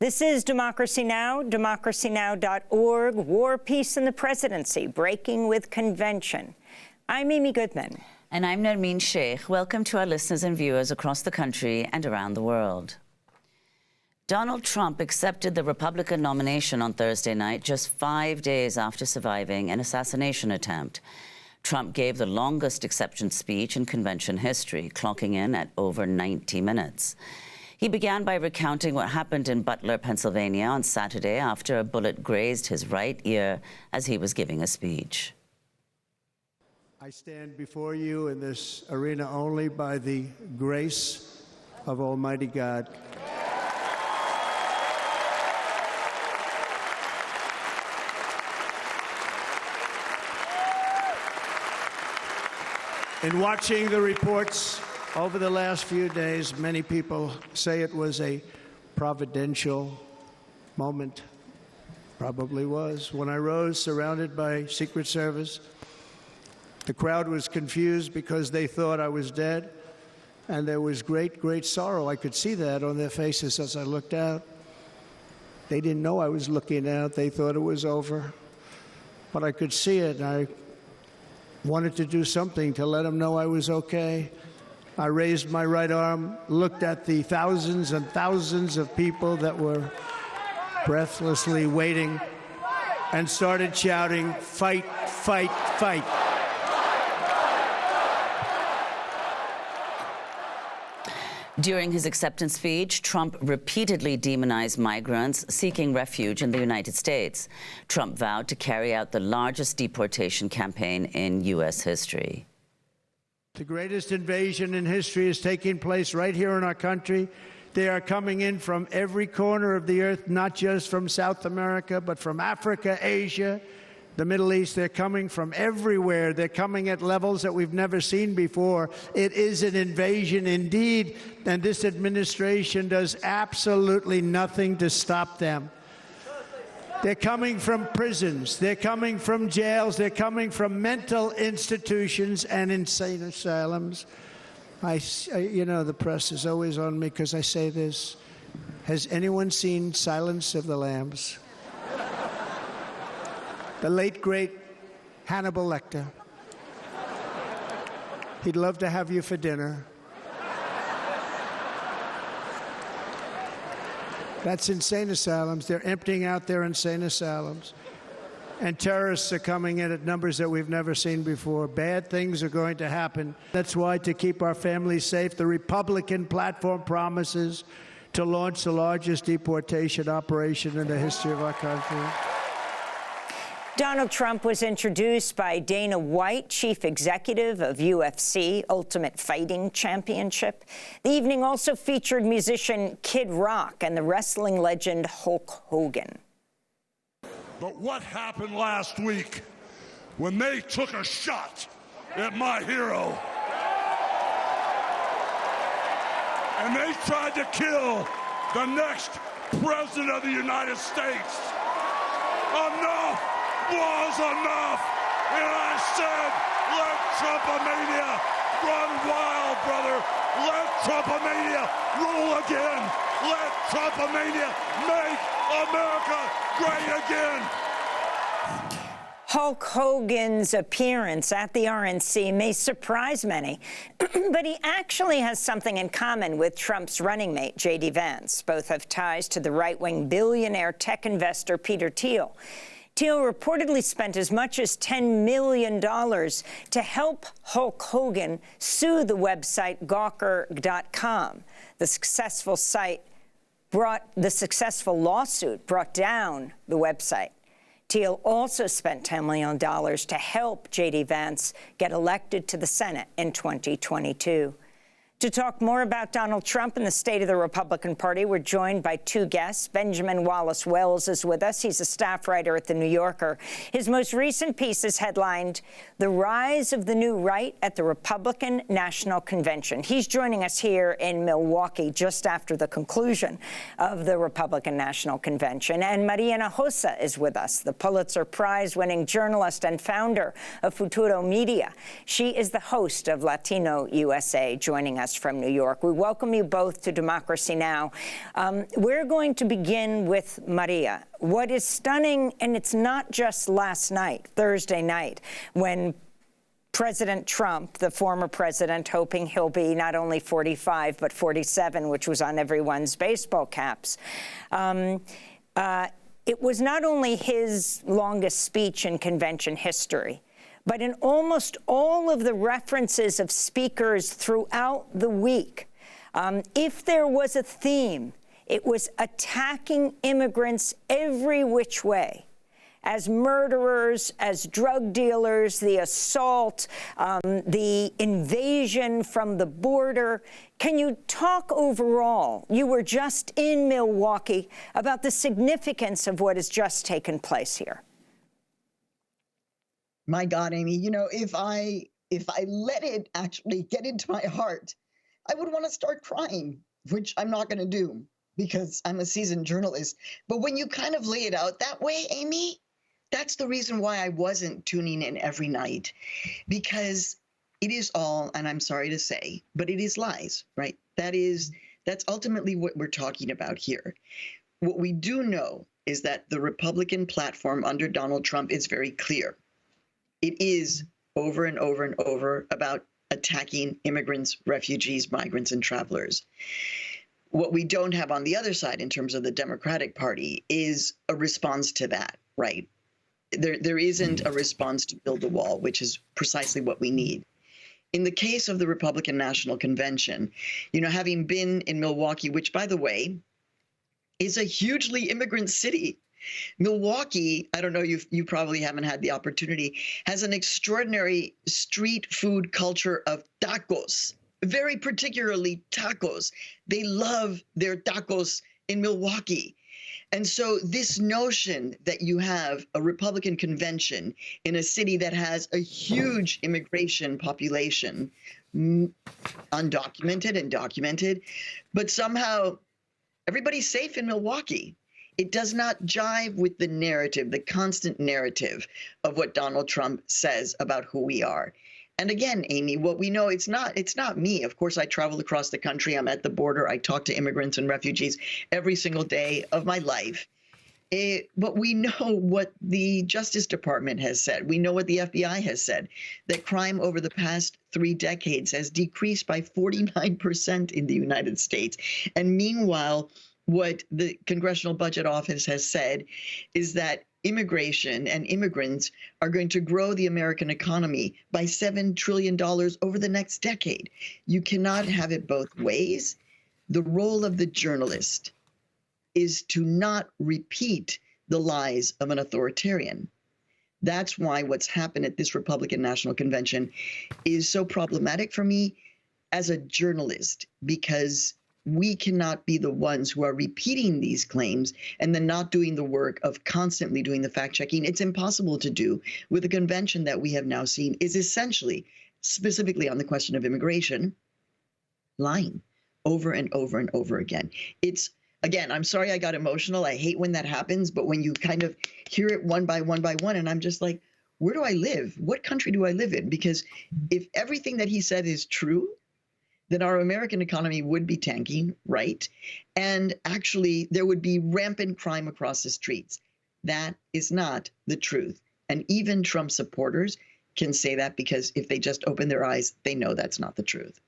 This is Democracy Now!, democracynow.org, War, Peace, and the Presidency, Breaking with Convention. I'm Amy Goodman. And I'm Nermeen Sheikh. Welcome to our listeners and viewers across the country and around the world. Donald Trump accepted the Republican nomination on Thursday night, just 5 days after surviving an assassination attempt. Trump gave the longest acceptance speech in convention history, clocking in at over 90 minutes. He began by recounting what happened in Butler, Pennsylvania on Saturday after a bullet grazed his right ear as he was giving a speech. I stand before you in this arena only by the grace of Almighty God. In watching the reports over the last few days, many people say it was a providential moment. Probably was. When I rose, surrounded by Secret Service, the crowd was confused because they thought I was dead, and there was great, great sorrow. I could see that on their faces as I looked out. They didn't know I was looking out. They thought it was over. But I could see it, and I wanted to do something to let them know I was okay. I raised my right arm, looked at the thousands and thousands of people that were breathlessly waiting, and started shouting, "Fight, fight, fight." During his acceptance speech, Trump repeatedly demonized migrants seeking refuge in the United States. Trump vowed to carry out the largest deportation campaign in U.S. history. The greatest invasion in history is taking place right here in our country. They are coming in from every corner of the earth, not just from South America, but from Africa, Asia, the Middle East. They're coming from everywhere. They're coming at levels that we've never seen before. It is an invasion indeed, and this administration does absolutely nothing to stop them. They're coming from prisons. They're coming from jails. They're coming from mental institutions and insane asylums. You know, the press is always on me because I say this. Has anyone seen Silence of the Lambs? The late, great Hannibal Lecter. He'd love to have you for dinner. That's insane asylums. They're emptying out their insane asylums. And terrorists are coming in at numbers that we've never seen before. Bad things are going to happen. That's why, to keep our families safe, the Republican platform promises to launch the largest deportation operation in the history of our country. Donald Trump was introduced by Dana White, chief executive of UFC, Ultimate Fighting Championship. The evening also featured musician Kid Rock and the wrestling legend Hulk Hogan. But what happened last week when they took a shot at my hero and they tried to kill the next president of the United States? Enough was enough, and I said, let Trumpomania run wild, brother. Let Trumpomania rule again. Let Trumpomania make America great again. Hulk Hogan's appearance at the RNC may surprise many, but he actually has something in common with Trump's running mate, J.D. Vance. Both have ties to the right-wing billionaire tech investor Peter Thiel. Thiel reportedly spent as much as $10 million to help Hulk Hogan sue the website Gawker.com. The successful lawsuit brought down the website. Thiel also spent $10 million to help J.D. Vance get elected to the Senate in 2022. To talk more about Donald Trump and the state of the Republican Party, we're joined by two guests. Benjamin Wallace-Wells is with us. He's a staff writer at The New Yorker. His most recent piece is headlined, "The Rise of the New Right at the Republican National Convention." He's joining us here in Milwaukee just after the conclusion of the Republican National Convention. And Maria Hinojosa is with us, the Pulitzer Prize-winning journalist and founder of Futuro Media. She is the host of Latino USA, joining us us from New York. We welcome you both to Democracy Now! We're going to begin with Maria. What is stunning, and it's not just last night, Thursday night, when President Trump, the former president, hoping he'll be not only 45, but 47, which was on everyone's baseball caps. It was not only his longest speech in convention history, but in almost all of the references of speakers throughout the week. If there was a theme, it was attacking immigrants every which way, as murderers, as drug dealers, the assault, the invasion from the border. Can you talk overall, you were just in Milwaukee, about the significance of what has just taken place here? My God, Amy, you know, if I let it actually get into my heart, I would want to start crying, which I'm not going to do because I'm a seasoned journalist. But when you kind of lay it out that way, Amy, that's the reason why I wasn't tuning in every night, because it is all, and I'm sorry to say, but it is lies, right? That's ultimately what we're talking about here. What we do know is that the Republican platform under Donald Trump is very clear. It is over and over and over about attacking immigrants, refugees, migrants, and travelers. What we don't have on the other side in terms of the Democratic Party is a response to that, right? There isn't a response to build the wall, which is precisely what we need. In the case of the Republican National Convention, you know, having been in Milwaukee, which, by the way, is a hugely immigrant city. Milwaukee, I don't know, you probably haven't had the opportunity, has an extraordinary street food culture of tacos, very particularly tacos. They love their tacos in Milwaukee. And so this notion that you have a Republican convention in a city that has a huge immigration population, undocumented and documented, but somehow everybody's safe in Milwaukee. It does not jive with the narrative, the constant narrative of what Donald Trump says about who we are. And again, Amy, what we know, it's not me. Of course, I travel across the country. I'm at the border. I talk to immigrants and refugees every single day of my life. But we know what the Justice Department has said. We know what the FBI has said, that crime over the past 3 decades has decreased by 49% in the United States. And meanwhile, what the Congressional Budget Office has said is that immigration and immigrants are going to grow the American economy by $7 trillion over the next decade. You cannot have it both ways. The role of the journalist is to not repeat the lies of an authoritarian. That's why what's happened at this Republican National Convention is so problematic for me as a journalist, because we cannot be the ones who are repeating these claims and then not doing the work of constantly doing the fact-checking. It's impossible to do with a convention that we have now seen is essentially, specifically on the question of immigration, lying over and over and over again. It's, again, I'm sorry I got emotional. I hate when that happens, but when you kind of hear it one by one, and I'm just like, where do I live? What country do I live in? Because if everything that he said is true, then our American economy would be tanking, right? And actually, there would be rampant crime across the streets. That is not the truth. And even Trump supporters can say that, because if they just open their eyes, they know that's not the truth.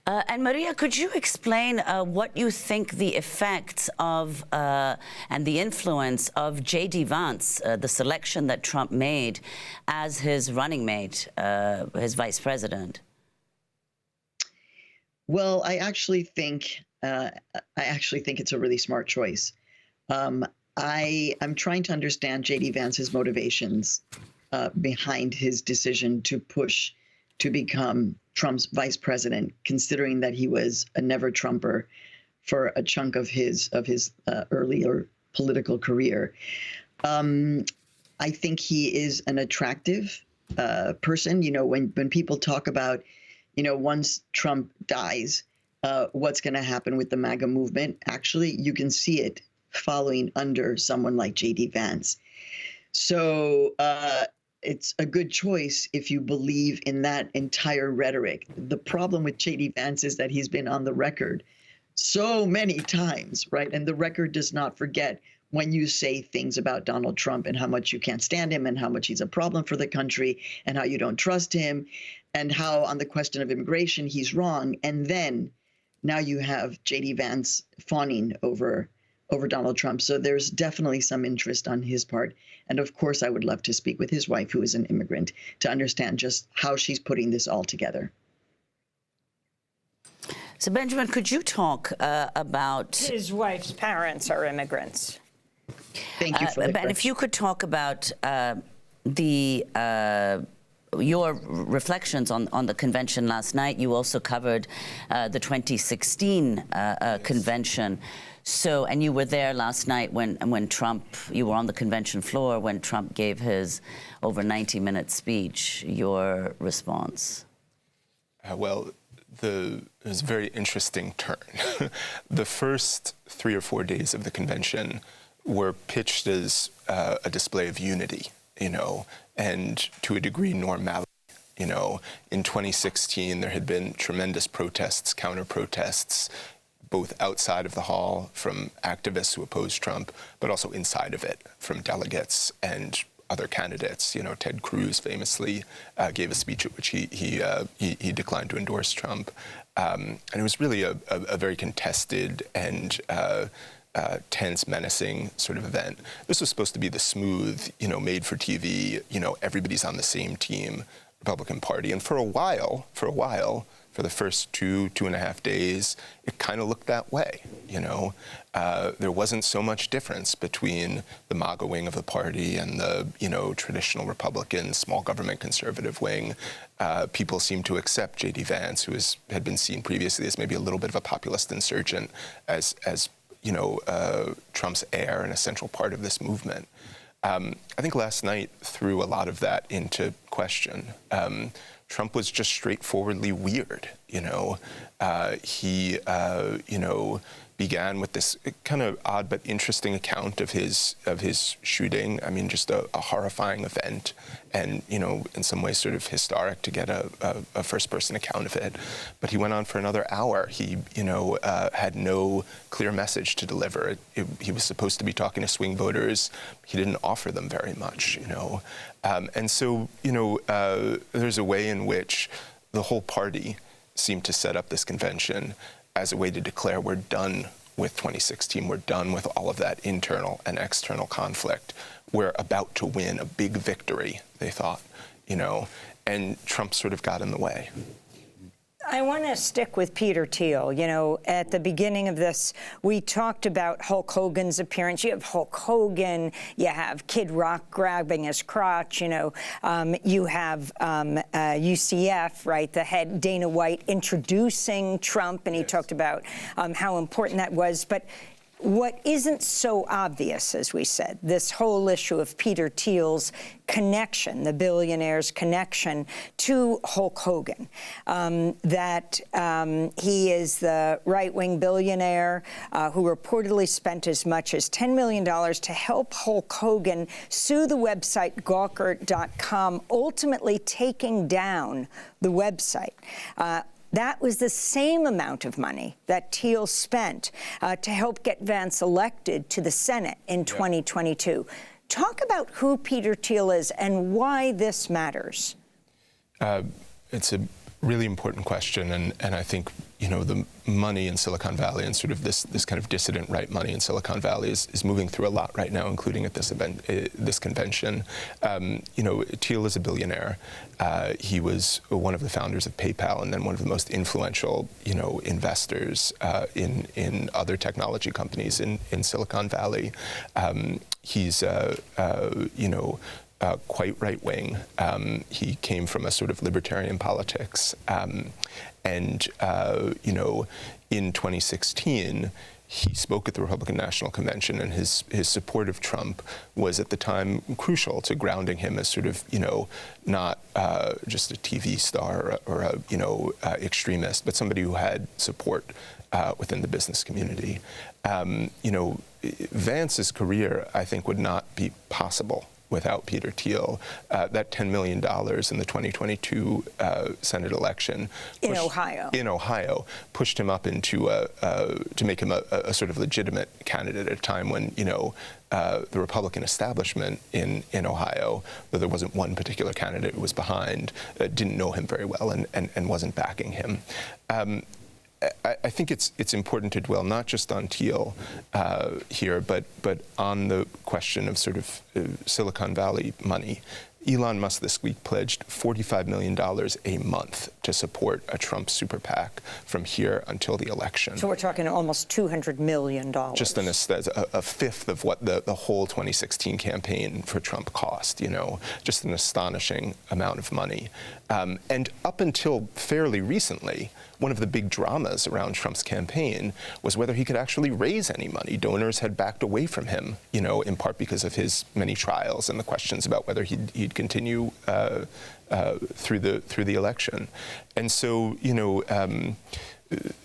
And Maria, could you explain what you think the effects of and the influence of J.D. Vance, the selection that Trump made as his running mate, his vice president? Well, I actually think it's a really smart choice. I'm trying to understand J.D. Vance's motivations behind his decision to push to become Trump's vice president, considering that he was a never-Trumper for a chunk of his earlier political career. I think he is an attractive person. You know, when people talk about, you know, once Trump dies, what's going to happen with the MAGA movement? Actually, you can see it following under someone like J.D. Vance. So it's a good choice if you believe in that entire rhetoric. The problem with J.D. Vance is that he's been on the record so many times, right? And the record does not forget when you say things about Donald Trump and how much you can't stand him and how much he's a problem for the country and how you don't trust him and how on the question of immigration he's wrong. And then now you have J.D. Vance fawning over Donald Trump. So there's definitely some interest on his part. And of course, I would love to speak with his wife, who is an immigrant, to understand just how she's putting this all together. So, Benjamin, could you talk about... His wife's parents are immigrants. Thank you for the question. If you could talk about your reflections on the convention last night. You also covered the 2016 convention. So, and you were there last night when Trump, you were on the convention floor when Trump gave his over 90-minute speech. Your response? Well, it was a very interesting turn. The first 3 or 4 days of the convention were pitched as a display of unity, and to a degree normality. In 2016, there had been tremendous protests, counter-protests, both outside of the hall from activists who opposed Trump, but also inside of it from delegates and other candidates. Ted Cruz famously gave a speech at which he declined to endorse Trump. And it was really a very contested and tense, menacing sort of event. This was supposed to be the smooth, made for TV, everybody's on the same team Republican Party. And for a while, for the first 2.5 days, it kind of looked that way, There wasn't so much difference between the MAGA wing of the party and the, traditional Republican, small government conservative wing. People seemed to accept J.D. Vance, who had been seen previously as maybe a little bit of a populist insurgent, as Trump's heir and a central part of this movement. I think last night threw a lot of that into question. Trump was just straightforwardly weird, He, began with this kind of odd but interesting account of his shooting. I mean, just a horrifying event, and in some ways sort of historic to get a first-person account of it. But he went on for another hour. He, had no clear message to deliver. He was supposed to be talking to swing voters. He didn't offer them very much, And so, there's a way in which the whole party seemed to set up this convention as a way to declare we're done with 2016. We're done with all of that internal and external conflict. We're about to win a big victory, they thought, and Trump sort of got in the way. I want to stick with Peter Thiel. At the beginning of this, we talked about Hulk Hogan's appearance. You have Hulk Hogan, you have Kid Rock grabbing his crotch, you have UCF, right, the head Dana White introducing Trump, and he talked about how important that was. But what isn't so obvious, as we said, this whole issue of Peter Thiel's connection, the billionaire's connection to Hulk Hogan, that he is the right-wing billionaire who reportedly spent as much as $10 million to help Hulk Hogan sue the website Gawker.com, ultimately taking down the website. That was the same amount of money that Thiel spent to help get Vance elected to the Senate in 2022. Talk about who Peter Thiel is and why this matters. It's a really important question, and I think the money in Silicon Valley and sort of this kind of dissident right money in Silicon Valley is moving through a lot right now, including at this event, this convention. Thiel is a billionaire. He was one of the founders of PayPal and then one of the most influential investors in other technology companies in Silicon Valley. He's quite right-wing. He came from a sort of libertarian politics. In 2016, he spoke at the Republican National Convention, and his support of Trump was at the time crucial to grounding him as sort of, not just a TV star or a extremist, but somebody who had support within the business community. Vance's career, I think, would not be possible without Peter Thiel. That $10 million in the 2022 Senate election in Ohio pushed him up into to make him a sort of legitimate candidate at a time when, you know, the Republican establishment in Ohio, though there wasn't one particular candidate who was behind, didn't know him very well and wasn't backing him. I think it's important to dwell not just on Thiel here, but on the question of sort of Silicon Valley money. Elon Musk this week pledged $45 million a month to support a Trump super PAC from here until the election. So we're talking almost $200 million. Just a fifth of what the whole 2016 campaign for Trump cost, you know, just an astonishing amount of money. And up until fairly recently, one of the big dramas around Trump's campaign was whether he could actually raise any money. Donors had backed away from him, you know, in part because of his many trials and the questions about whether he'd continue through the election. And so, you know,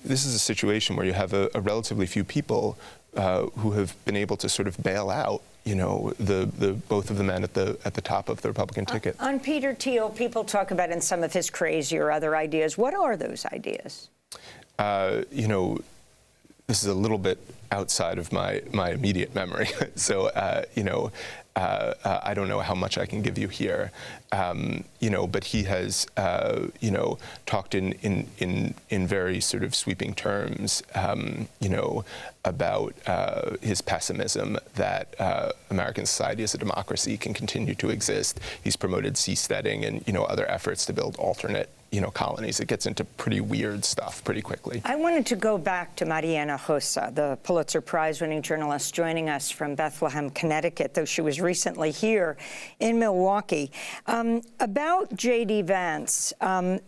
this is a situation where you have a relatively few people who have been able to sort of bail out, you know, both of the men at the top of the Republican ticket. On Peter Thiel, people talk about in some of his crazy or other ideas. What are those ideas? You know, this is a little bit outside of my immediate memory, so you know, I don't know how much I can give you here. You know, but he has you know, talked in very sort of sweeping terms, you know, about his pessimism that American society as a democracy can continue to exist. He's promoted seasteading and, you know, other efforts to build alternate, you know, colonies. It gets into pretty weird stuff pretty quickly. I wanted to go back to Maria Hinojosa, the Pulitzer Prize-winning journalist joining us from Bethlehem, Connecticut, though she was recently here in Milwaukee. About J.D. Vance,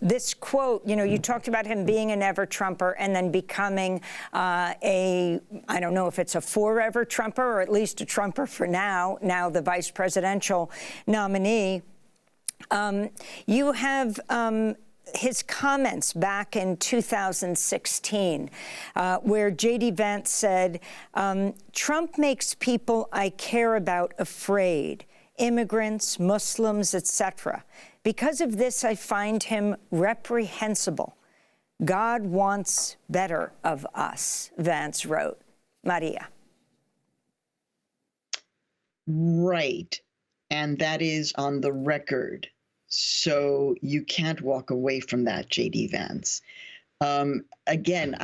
this quote, you know, you talked about him being an ever-Trumper and then becoming I don't know if it's a forever Trumper or at least a Trumper for now the vice presidential nominee. You have his comments back in 2016, where J.D. Vance said, Trump makes people I care about afraid, immigrants, Muslims, etc. Because of this, I find him reprehensible. God wants better of us, Vance wrote. Maria. Right. And that is on the record. So you can't walk away from that, J.D. Vance. Again,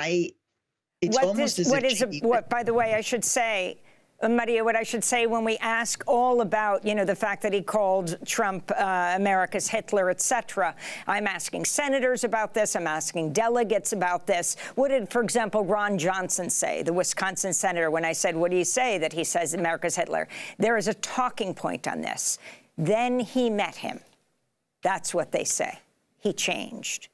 it's almost as if by the way, I should say, Maria, what I should say when we ask all about, you know, the fact that he called Trump America's Hitler, etc. I'm asking senators about this. I'm asking delegates about this. What did, for example, Ron Johnson say, the Wisconsin senator, when I said, what do you say that he says America's Hitler? There is a talking point on this. Then he met him. That's what they say. He changed.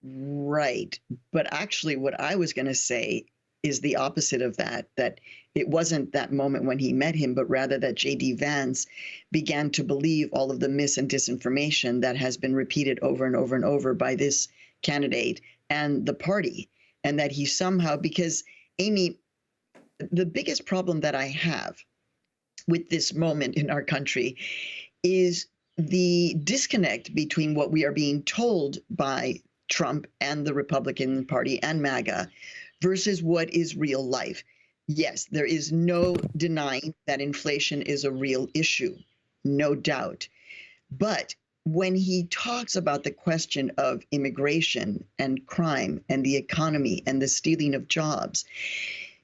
Right. But actually, what I was going to say is the opposite of that, that it wasn't that moment when he met him, but rather that J.D. Vance began to believe all of the mis and disinformation that has been repeated over and over and over by this candidate and the party, and that he somehow, because, Amy, the biggest problem that I have with this moment in our country is the disconnect between what we are being told by Trump and the Republican Party and MAGA versus what is real life. Yes, there is no denying that inflation is a real issue, no doubt. But when he talks about the question of immigration and crime and the economy and the stealing of jobs,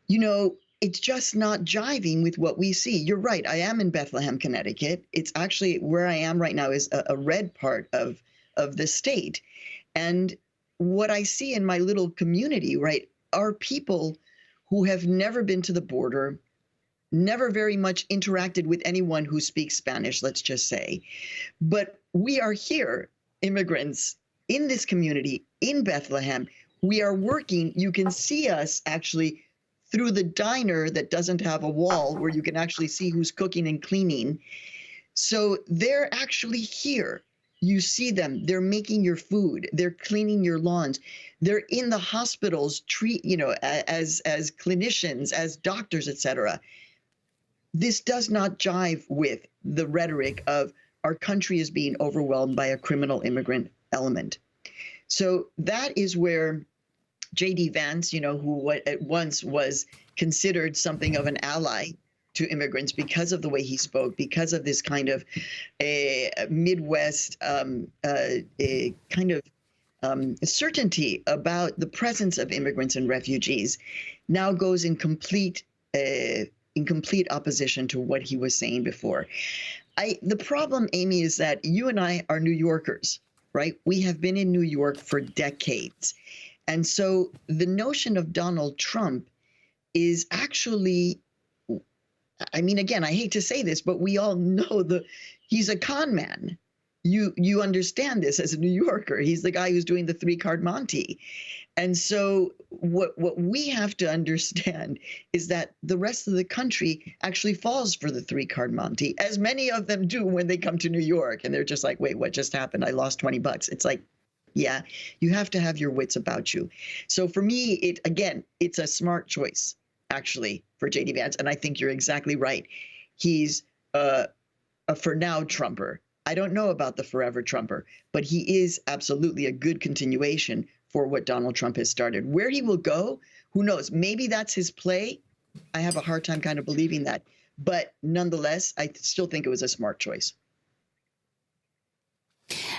you know, it's just not jiving with what we see. You're right. I am in Bethlehem, Connecticut. It's actually where I am right now is a red part of the state. And what I see in my little community, right, are people who have never been to the border, never very much interacted with anyone who speaks Spanish, let's just say. But we are here, immigrants, in this community, in Bethlehem. We are working. You can see us actually through the diner that doesn't have a wall where you can actually see who's cooking and cleaning. So they're actually here. You see them. They're making your food. They're cleaning your lawns. They're in the hospitals, as clinicians, as doctors, etc. this does not jive with the rhetoric of our country is being overwhelmed by a criminal immigrant element. So that is where J.D. Vance, who at once was considered something of an ally to immigrants because of the way he spoke, because of this kind of a Midwest certainty about the presence of immigrants and refugees, now goes in complete opposition to what he was saying before. The problem, Amy, is that you and I are New Yorkers, right? We have been in New York for decades. And so the notion of Donald Trump is actually, I mean, again, I hate to say this, but we all know he's a con man. You understand this as a New Yorker. He's the guy who's doing the 3-card Monte. And so what we have to understand is that the rest of the country actually falls for the 3-card Monte, as many of them do when they come to New York. And they're just like, wait, what just happened? I lost $20. It's like, yeah, you have to have your wits about you. So for me, it's a smart choice, actually, for J.D. Vance. And I think you're exactly right. He's a for now Trumper. I don't know about the forever Trumper, but he is absolutely a good continuation for what Donald Trump has started. Where he will go, who knows? Maybe that's his play. I have a hard time kind of believing that. But nonetheless, I still think it was a smart choice.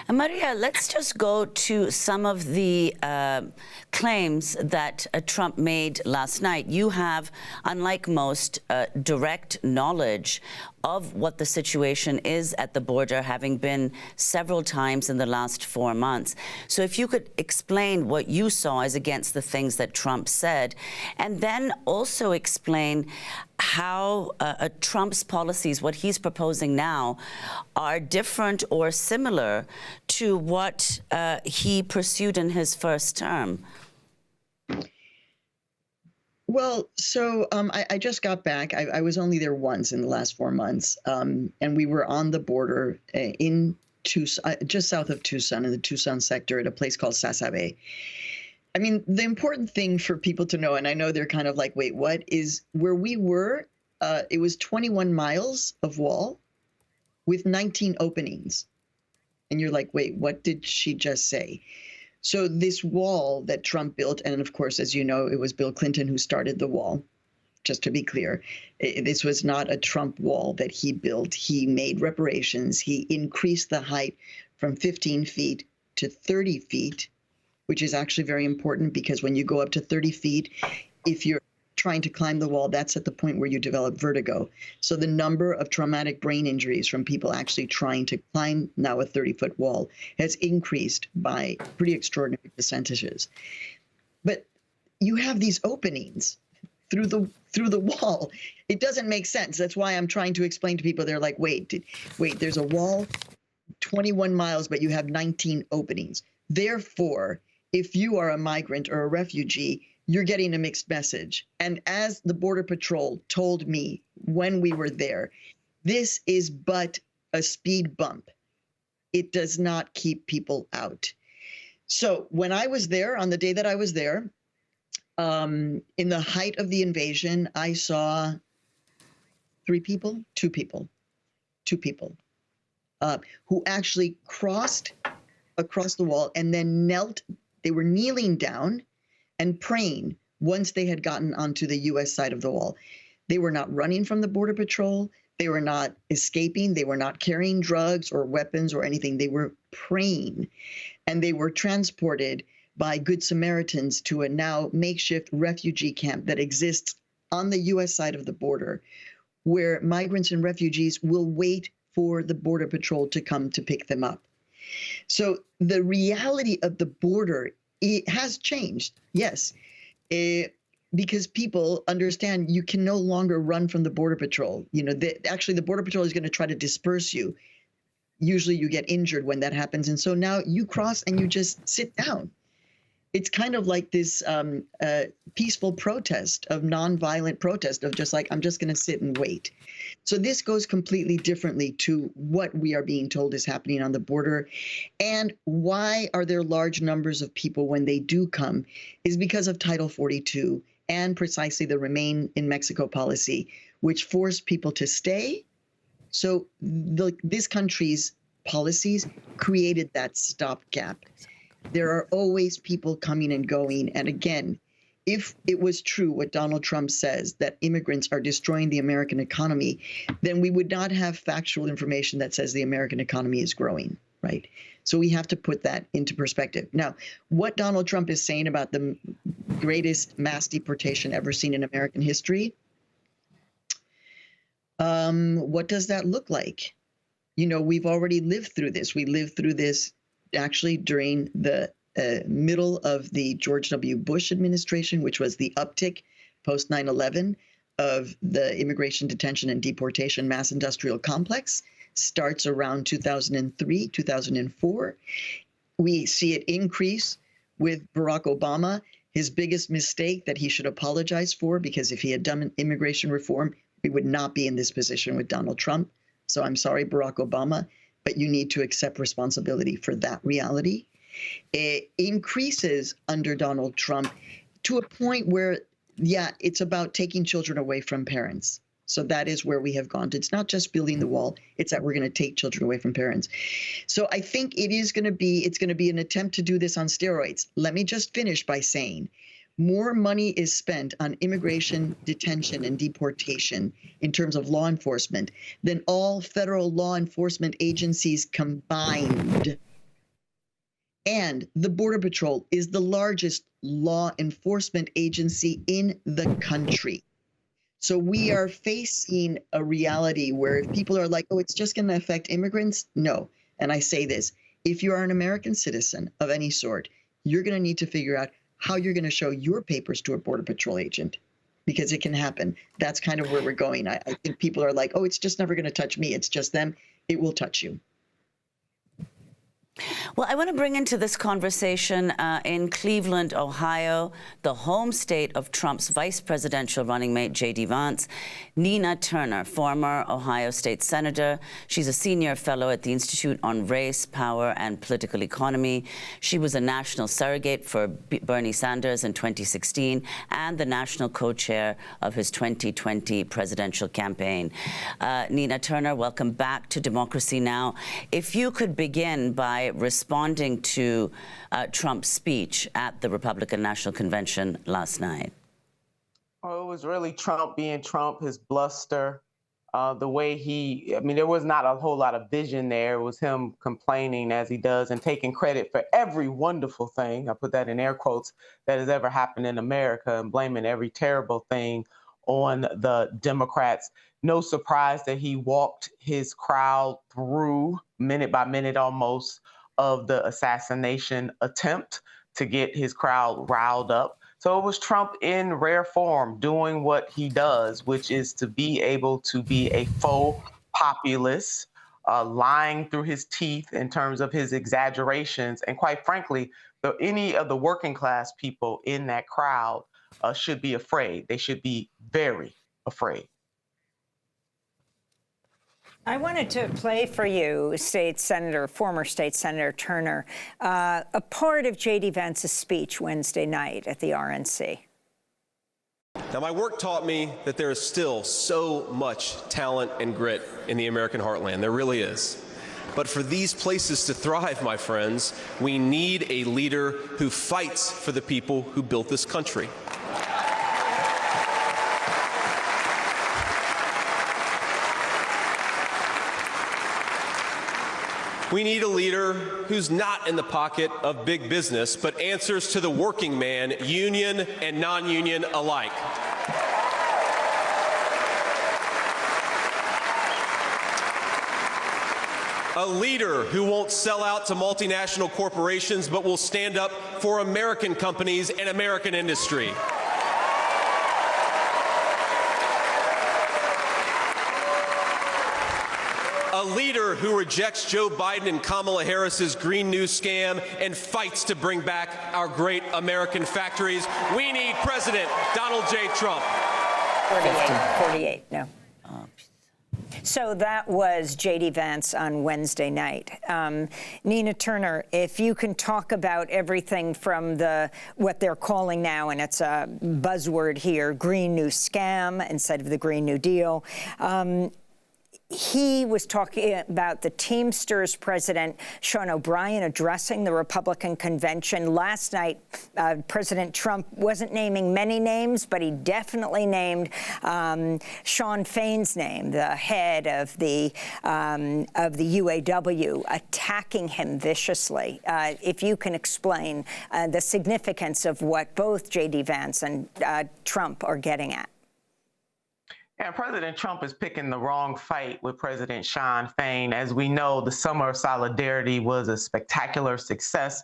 Maria, let's just go to some of the claims that Trump made last night. You have, unlike most, direct knowledge of what the situation is at the border, having been several times in the last 4 months. So if you could explain what you saw as against the things that Trump said, and then also explain how Trump's policies, what he's proposing now, are different or similar to what he pursued in his first term. Well, so I just got back. I was only there once in the last 4 months, and we were on the border in Tucson, just south of Tucson, in the Tucson sector, at a place called Sasabe. I mean, the important thing for people to know, and I know they're kind of like, wait, what, is where we were, it was 21 miles of wall with 19 openings. And you're like, wait, what did she just say? So this wall that Trump built, and of course, as you know, it was Bill Clinton who started the wall, just to be clear. This was not a Trump wall that he built. He made reparations. He increased the height from 15 feet to 30 feet, which is actually very important because when you go up to 30 feet, if you're trying to climb the wall, that's at the point where you develop vertigo. So the number of traumatic brain injuries from people actually trying to climb now a 30-foot wall has increased by pretty extraordinary percentages. But you have these openings through the wall. It doesn't make sense. That's why I'm trying to explain to people. They're like, wait, there's a wall 21 miles, but you have 19 openings. Therefore, if you are a migrant or a refugee, you're getting a mixed message. And as the Border Patrol told me when we were there, this is but a speed bump. It does not keep people out. So when I was there, on the day that I was there, in the height of the invasion, I saw two people, who actually crossed across the wall and then knelt. They were kneeling down and praying once they had gotten onto the U.S. side of the wall. They were not running from the Border Patrol. They were not escaping. They were not carrying drugs or weapons or anything. They were praying. And they were transported by Good Samaritans to a now makeshift refugee camp that exists on the U.S. side of the border, where migrants and refugees will wait for the Border Patrol to come to pick them up. So the reality of the border, it has changed, yes, because people understand you can no longer run from the Border Patrol. You know, actually, the Border Patrol is going to try to disperse you. Usually you get injured when that happens. And so now you cross and you just sit down. It's kind of like this peaceful protest, of nonviolent protest, of just like, I'm just going to sit and wait. So this goes completely differently to what we are being told is happening on the border. And why are there large numbers of people when they do come is because of Title 42 and precisely the Remain in Mexico policy, which forced people to stay. So this country's policies created that stopgap. There are always people coming and going. And again, if it was true what Donald Trump says, that immigrants are destroying the American economy, then we would not have factual information that says the American economy is growing, right? So we have to put that into perspective. Now, what Donald Trump is saying about the greatest mass deportation ever seen in American history, what does that look like? You know, we've already lived through this. We lived through this actually during the middle of the George W. Bush administration, which was the uptick post 9/11 of the immigration detention and deportation mass industrial complex, starts around 2003, 2004. We see it increase with Barack Obama, his biggest mistake that he should apologize for, because if he had done immigration reform, we would not be in this position with Donald Trump. So I'm sorry, Barack Obama, but you need to accept responsibility for that reality. It increases under Donald Trump to a point where, yeah, it's about taking children away from parents. So that is where we have gone. It's not just building the wall, it's that we're going to take children away from parents. So I think it's going to be an attempt to do this on steroids. Let me just finish by saying more money is spent on immigration, detention, and deportation in terms of law enforcement than all federal law enforcement agencies combined. And the Border Patrol is the largest law enforcement agency in the country. So we are facing a reality where if people are like, oh, it's just going to affect immigrants. No. And I say this, if you are an American citizen of any sort, you're going to need to figure out how you're going to show your papers to a Border Patrol agent, because it can happen. That's kind of where we're going. I think people are like, oh, it's just never going to touch me. It's just them. It will touch you. Well, I want to bring into this conversation in Cleveland, Ohio, the home state of Trump's vice presidential running mate, J.D. Vance, Nina Turner, former Ohio State Senator. She's a senior fellow at the Institute on Race, Power, and Political Economy. She was a national surrogate for Bernie Sanders in 2016 and the national co-chair of his 2020 presidential campaign. Nina Turner, welcome back to Democracy Now! If you could begin by responding to Trump's speech at the Republican National Convention last night. Oh, it was really Trump being Trump, his bluster, the way there was not a whole lot of vision there. It was him complaining as he does and taking credit for every wonderful thing, I put that in air quotes, that has ever happened in America, and blaming every terrible thing on the Democrats. No surprise that he walked his crowd through, minute by minute almost, of the assassination attempt to get his crowd riled up. So it was Trump in rare form doing what he does, which is to be able to be a faux populist, lying through his teeth in terms of his exaggerations. And quite frankly, any of the working class people in that crowd should be afraid. They should be very afraid. I wanted to play for you, former State Senator Turner, a part of J.D. Vance's speech Wednesday night at the RNC. Now, my work taught me that there is still so much talent and grit in the American heartland. There really is. But for these places to thrive, my friends, we need a leader who fights for the people who built this country. We need a leader who's not in the pocket of big business, but answers to the working man, union and non-union alike. A leader who won't sell out to multinational corporations, but will stand up for American companies and American industry. A leader who rejects Joe Biden and Kamala Harris's Green New scam and fights to bring back our great American factories. We need President Donald J. Trump. 48, no. So that was J.D. Vance on Wednesday night. Nina Turner, if you can talk about everything from what they're calling now, and it's a buzzword here, Green New Scam instead of the Green New Deal. He was talking about the Teamsters president, Sean O'Brien, addressing the Republican convention. Last night, President Trump wasn't naming many names, but he definitely named Sean Fain's name, the head of the UAW, attacking him viciously. If you can explain the significance of what both J.D. Vance and Trump are getting at. And President Trump is picking the wrong fight with President Sean Fain. As we know, the Summer of Solidarity was a spectacular success.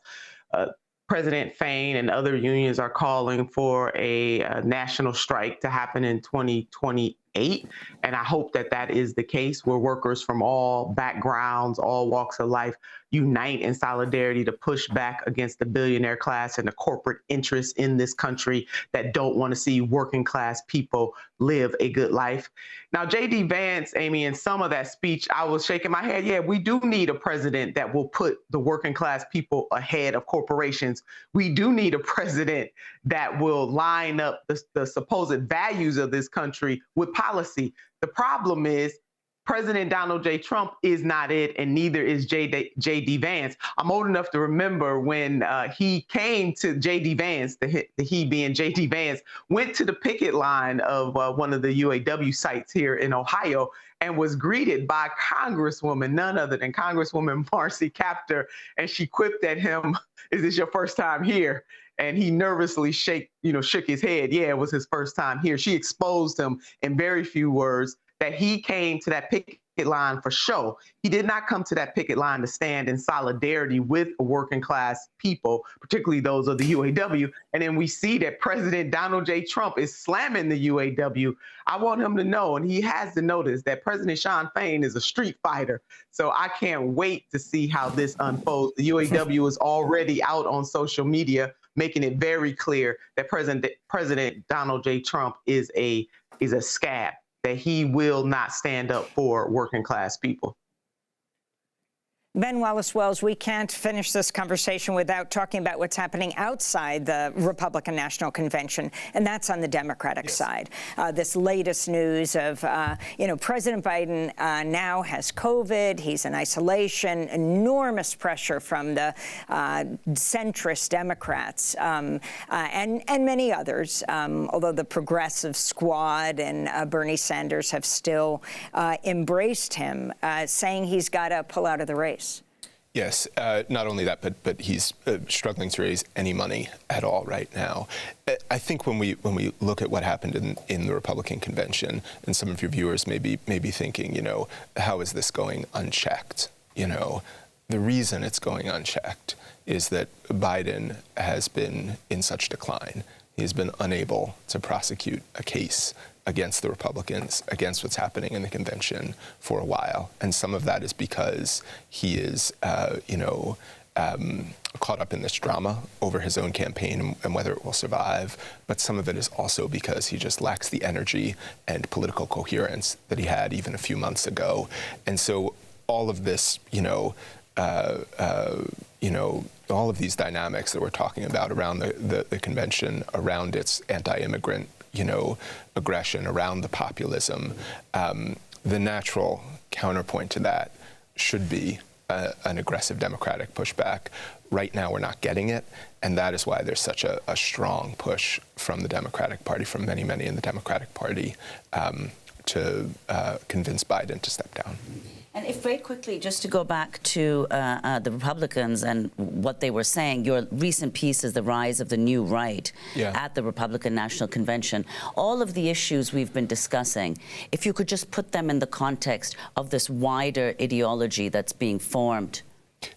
President Fain and other unions are calling for a national strike to happen in 2028. And I hope that that is the case, where workers from all backgrounds, all walks of life unite in solidarity to push back against the billionaire class and the corporate interests in this country that don't want to see working class people live a good life. Now, J.D. Vance, Amy, in some of that speech, I was shaking my head. Yeah, we do need a president that will put the working class people ahead of corporations. We do need a president that will line up the supposed values of this country with policy. The problem is President Donald J. Trump is not it, and neither is J.D. Vance. I'm old enough to remember when he came to J.D. Vance, the he being J.D. Vance, went to the picket line of one of the UAW sites here in Ohio and was greeted by Congresswoman, none other than Congresswoman Marcy Kaptur, and she quipped at him, "Is this your first time here?" And he nervously shook his head. Yeah, it was his first time here. She exposed him in very few words that he came to that picket line for show. He did not come to that picket line to stand in solidarity with working class people, particularly those of the UAW. And then we see that President Donald J. Trump is slamming the UAW. I want him to know, and he has to notice, that President Sean Fain is a street fighter. So I can't wait to see how this unfolds. The UAW is already out on social media making it very clear that President Donald J. Trump is a scab, that he will not stand up for working class people. Ben Wallace-Wells, we can't finish this conversation without talking about what's happening outside the Republican National Convention, and that's on the Democratic side. This latest news of, President Biden now has COVID. He's in isolation. Enormous pressure from the centrist Democrats and many others, although the progressive squad and Bernie Sanders have still embraced him, saying he's got to pull out of the race. Yes, not only that, but he's struggling to raise any money at all right now. I think when we look at what happened in the Republican convention, and some of your viewers may be thinking, how is this going unchecked? The reason it's going unchecked is that Biden has been in such decline. He's been unable to prosecute a case against the Republicans, against what's happening in the convention for a while. And some of that is because he is, caught up in this drama over his own campaign and whether it will survive. But some of it is also because he just lacks the energy and political coherence that he had even a few months ago. And so all of this, all of these dynamics that we're talking about around the convention, around its anti-immigrant, aggression, around the populism, the natural counterpoint to that should be an aggressive Democratic pushback. Right now, we're not getting it, and that is why there's such a strong push from the Democratic Party, from many in the Democratic Party, to convince Biden to step down. And if very quickly, just to go back to the Republicans and what they were saying, your recent piece is The Rise of the New Right at the Republican National Convention. All of the issues we've been discussing, if you could just put them in the context of this wider ideology that's being formed.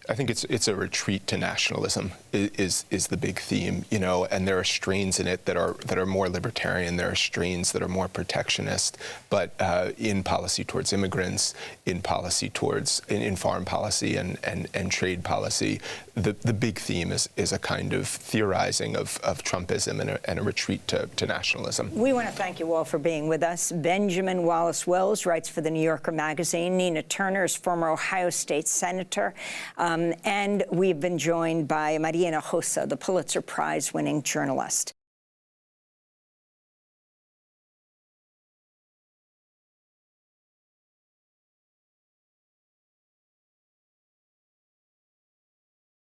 I think it's a retreat to nationalism is the big theme, you know, and there are strains in it that are more libertarian. There are strains that are more protectionist, but in policy towards immigrants, in policy towards in foreign policy and trade policy, the big theme is a kind of theorizing of Trumpism and a retreat to nationalism. We want to thank you all for being with us. Benjamin Wallace-Wells writes for the New Yorker magazine. Nina Turner is former Ohio State Senator. And we've been joined by Maria Hinojosa, the Pulitzer Prize-winning journalist.